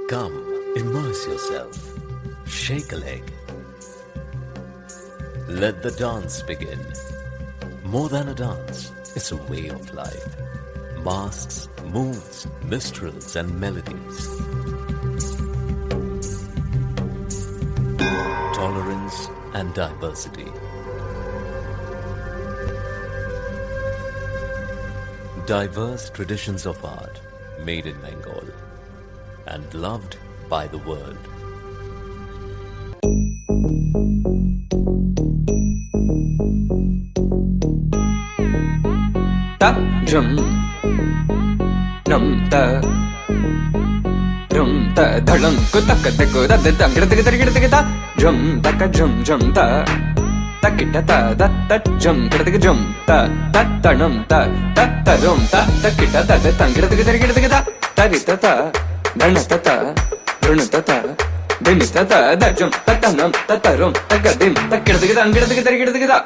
Come, immerse yourself. Shake a leg. Let the dance begin. More than a dance, it's a way of life. Masks, moods, minstrels, and melodies. Tolerance and diversity. Diverse traditions of art made in Bengal and loved by the world. Ta drum nam ta drum ta dhalam ko tak tak da da dang da da da drum tak drum ta takita ta da ta drum da drum ta ta tanam ta ta drum ta takita da da dang da da tarita ta dana ta ta dun ta ta din ta ta da drum ta tanam ta rum ta gadim takita da dang da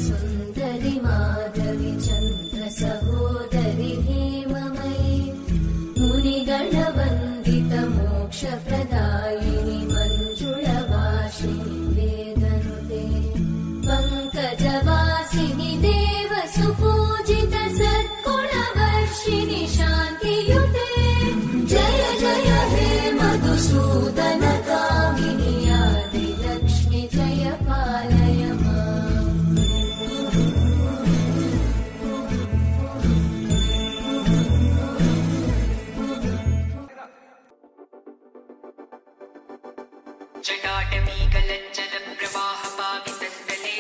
सुन्दरि माधवि चन्द्र सहोदरि हेममयि मुनिगणवन्दित मोक्षप्रदायिनि मञ्जुळवासिनि वेदनुते पङ्कजवासिनि देव सुपूजित सद्गुणवर्षिणि शान्तियुते जय जय हे मधुसूदन कामिनि आदिलक्ष्मि जय पालय जटाटवीगलज्जलप्रवाहपावितस्थले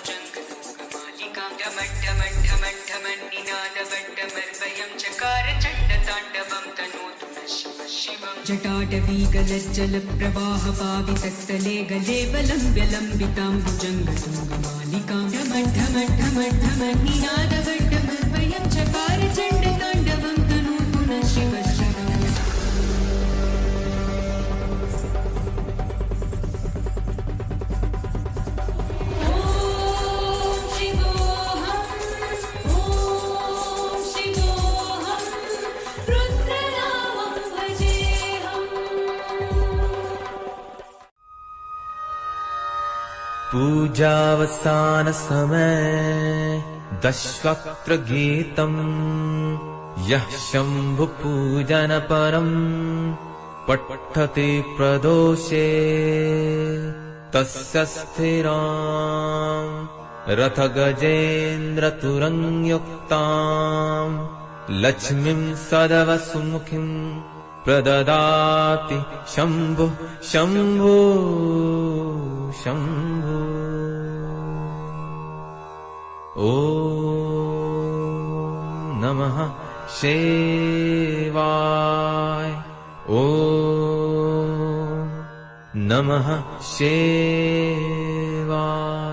कलेवलम्ब्यलम्बिताम्बुजङ्गमालिकां ढमढ्ढमढ्ढमढ्ढमन्निनादवड्डमर्वयं चकार चण्डताण्डवं तनोतु नः शिवः शिवम् जटाटवीगलज्जलप्रवाहपावितस्थले कलेवलम्ब्यलम्बिताम्बुजङ्गमालिकां ढमढ्ढमढ्ढमढ्ढमन्निनादवड्डमर्वयं चकार चण्डताण्डवं तनोतु नः शिवः शिवम् पूजावसान समय दशवक्त्र गीतम् यः शम्भु पूजन परम् पठते प्रदोषे तस्य स्थिराम् रथ गजेन्द्र तुरंयुक्ताम् लक्ष्मीं सदवसुमुखीं प्रददाति शम्भुः शम्भो शम्भो। ॐ नमः शिवाय। ॐ नमः शिवाय।